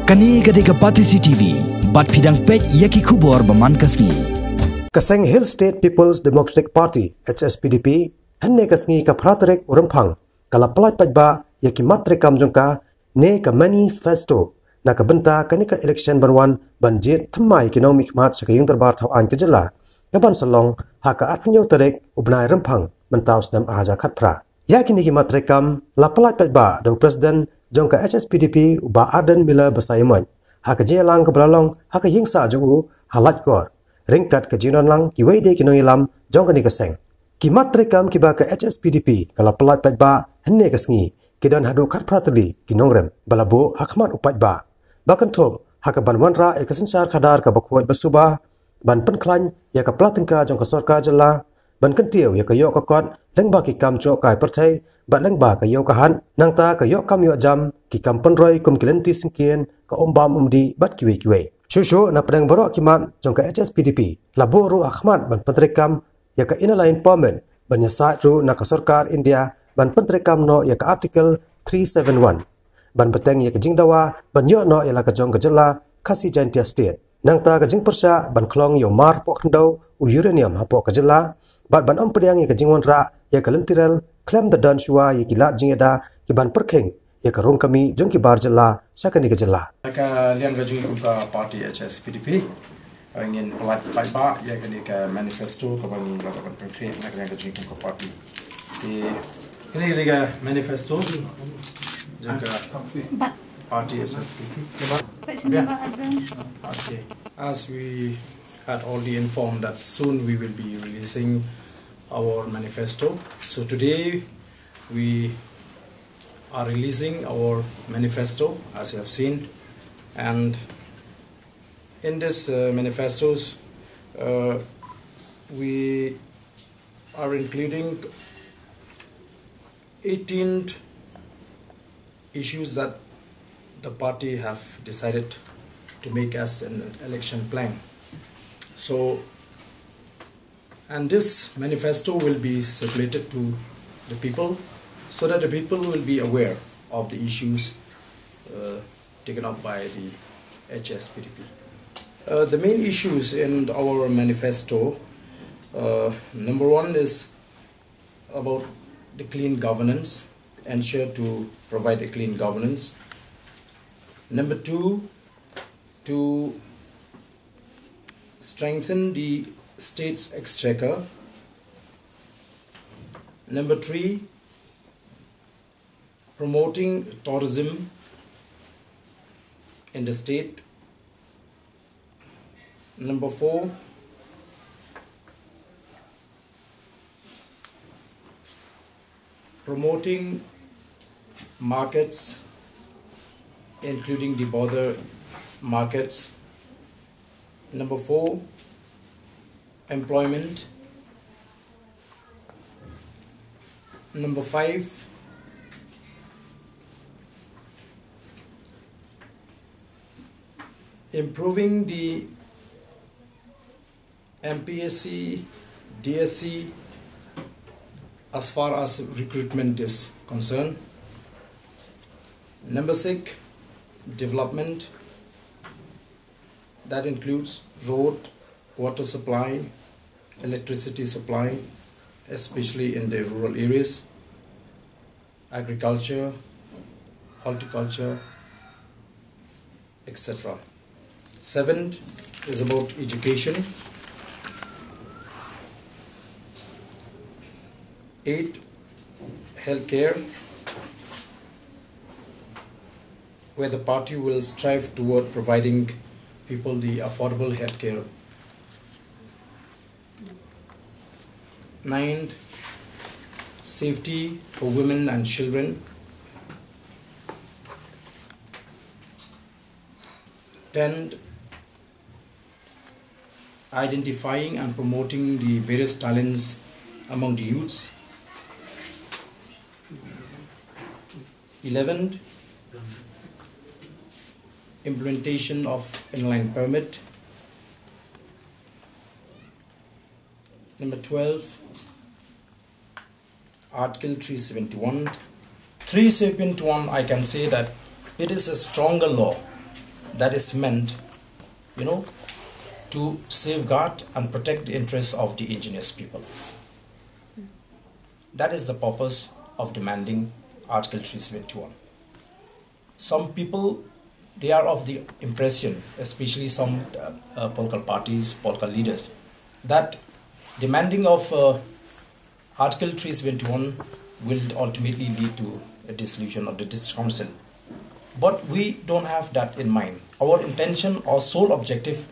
Kani gadega pati CCTV, bat pidang pej yaki kubor baman kasngi. Kaseng Hill State People's Democratic Party (Hspdp) henne kasngi ka pratrek uremphang kala pelat pajba yaki mat Treikam jongka ne ka manifesto na ka benta kani ka election banwan banjit thamai kinomik mat sakayung darbar thau an ke jela kaban salong ha ka atnyo tarek ubnai remphang mentau snam aja khatpra yakini ki mat Treikam la pelat pajba do president jongka Hspdp uba aden mila basaiman ha ka jelang ka belalong ha ka hingsa ju halat kor ringkat ke jinon lang ki weide ki noilam jongka ni kaseng ki mat Treikam ki ba ka Hspdp kala pelat pajba henne kasngi kidan hadu khat pratli ki nongrem balabo hakmat upajba bakan thom haka banwanra ekasinsar khadar ka bakhoi basuba ban penklan ya ka platingka jongka sorka jela ban kentiau ya ka yo ka kot lengba ki kam cho kai Pyntrei ban lengba ka yo ka han nangta ka yo kam yo jam ki kam Pyntrei kum kilenti singkien ka ombam umdi bat kiwe kiwe shusho na pedang borok kimat jongka Hspdp labo ru akhmat ban Treikam ya ka inalain pomen ban yasa ru na ka sorkar India ban Treikam no ya ka article 371 ban beteng ya ka jingdawa ban yo no ya la ka jong ka jela khasi jantia state nangta ka jing persha ban klong yo mar pok ndo u uranium hapo ka jela bat ban ampediang ya ka jingwon ra ya ka lentiral claim the dan shua ya ki la jingeda ki ban perkheng ya ka rong kami jong ki bar jela sakani ka jela ka lian ga jing ka party Hspdp ingin pelat pajba ya ka manifesto ka ban la ban Pyntrei na ka jing ka party di ini ka manifesto jangka party Hspdp okay. As we had already informed that soon we will be releasing our manifesto, so today we are releasing our manifesto as you have seen, and in this manifestos we are including 18 issues that the party have decided to make as an election plan. So, and this manifesto will be circulated to the people so that the people will be aware of the issues taken up by the Hspdp. The main issues in our manifesto, number one is about the clean governance, ensure to provide a clean governance. Number two, to strengthen the state's exchequer. Number three, promoting tourism in the state. Number four, promoting markets, including the border markets. Number four, employment. Number five, improving the MPSC, DSC as far as recruitment is concerned. Number six, development. That includes road, water supply, electricity supply, especially in the rural areas, agriculture, horticulture, etc. Seventh is about education. 8, healthcare, where the party will strive toward providing people the affordable healthcare. 9, safety for women and children. 10, identifying and promoting the various talents among the youths. 11, implementation of inline permit. Number 12, Article 371. 371, I can say that it is a stronger law that is meant, to safeguard and protect the interests of the indigenous people. That is the purpose of demanding Article 371. Some people, they are of the impression, especially some political parties, political leaders, that demanding of Article 371 will ultimately lead to a dissolution of the district council. But we don't have that in mind. Our intention or sole objective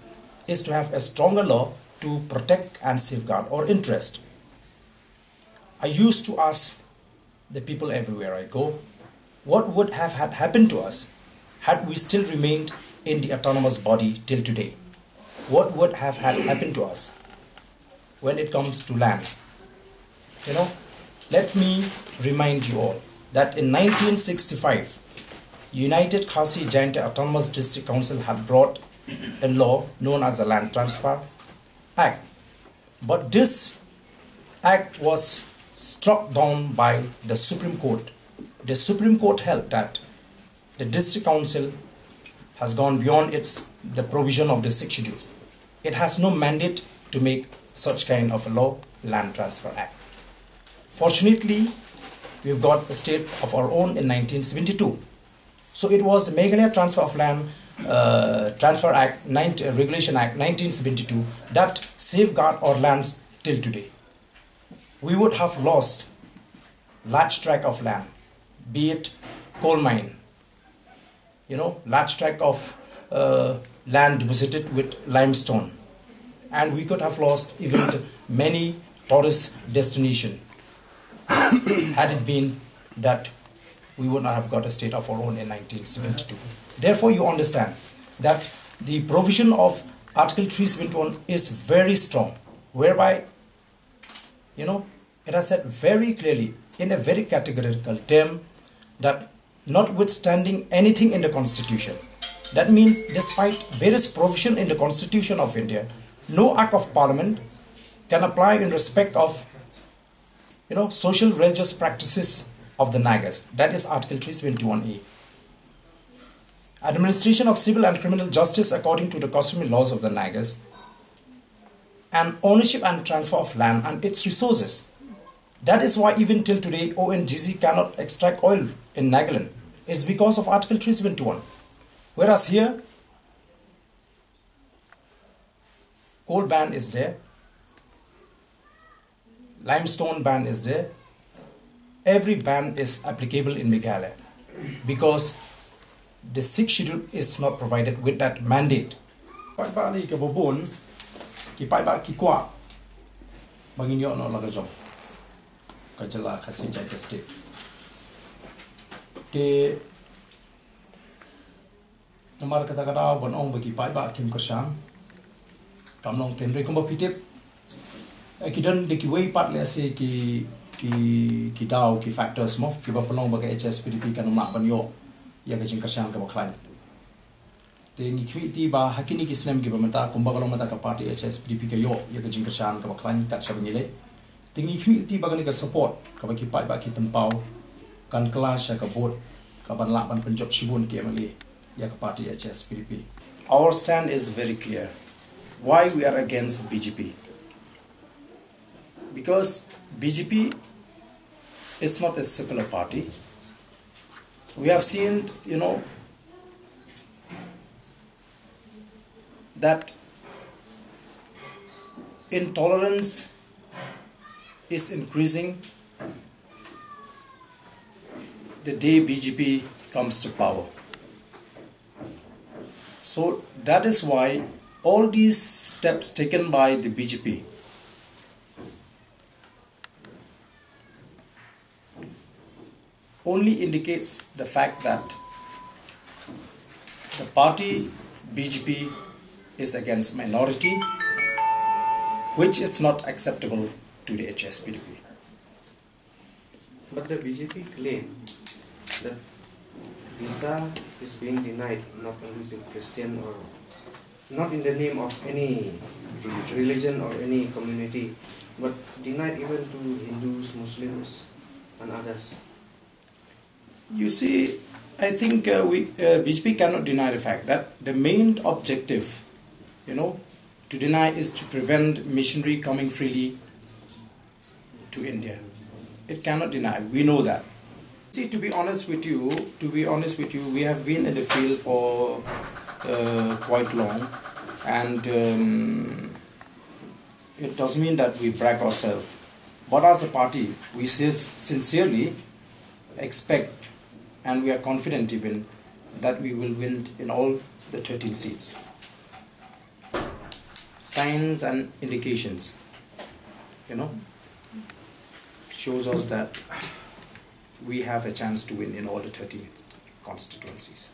is to have a stronger law to protect and safeguard our interest. I used to ask the people everywhere I go, what would have had happened to us had we still remained in the autonomous body till today? What would have had happened to us when it comes to land? Let me remind you all that in 1965, United Khasi Jaintia Autonomous District Council had brought a law known as the Land Transfer Act. But this act was struck down by the Supreme Court. The Supreme Court held that the District Council has gone beyond the provision of the 6th schedule. It has no mandate to make such kind of a law, Land Transfer Act. Fortunately, we've got a state of our own in 1972. So it was the Meghalaya Transfer of Land Transfer Act, Regulation Act 1972 that safeguard our lands till today. We would have lost large tract of land, be it coal mine, large tract of land deposited with limestone, and we could have lost even many tourist destinations had it been that we would not have got a state of our own in 1972. Therefore, you understand that the provision of Article 371 is very strong, whereby, it has said very clearly in a very categorical term that notwithstanding anything in the Constitution, that means despite various provision in the Constitution of India, no Act of Parliament can apply in respect of, social religious practices of the Nagas. That is Article 371A. Administration of civil and criminal justice according to the customary laws of the Nagas, and ownership and transfer of land and its resources. That is why even till today ONGC cannot extract oil in Nagaland. It's because of Article 371. Whereas here, coal ban is there, limestone ban is there, every ban is applicable in Meghalaya because the 6th schedule is not provided with that mandate. Nomor kata-kata bonong bagi pai Kim Kersang, kamnong Pyntrei kumba pitip, kidan deki way part le se ki dau ki factors mo ki ba pelong bagi Hspdp kan mak ban yo ya ka Kersang ka baklan. Te ni kwiti ba hakini ki snem ki ba mata kumba kalong mata ka party Hspdp ka yo ya ka Kersang ka baklan kat sabangile. Te ni kwiti ba kan ka support ka bagi pai ki tempau kan kelas ka bot ka ban lak ban penjob sibun ki amali. Party Hspdp. Our stand is very clear. Why we are against BJP? Because BJP is not a secular party. We have seen, that intolerance is increasing the day BJP comes to power. So that is why all these steps taken by the BJP only indicates the fact that the party BJP is against minority, which is not acceptable to the Hspdp. But the BJP claim that visa is being denied not only to Christian or not in the name of any religion or any community, but denied even to Hindus, Muslims and others. You see, I think BJP cannot deny the fact that the main objective, to deny is to prevent missionary coming freely to India. It cannot deny. We know that. See, to be honest with you, we have been in the field for quite long, and it doesn't mean that we brag ourselves. But as a party, we sincerely expect, and we are confident even, that we will win in all the 13 seats. Signs and indications, shows us that we have a chance to win in all the 13 constituencies.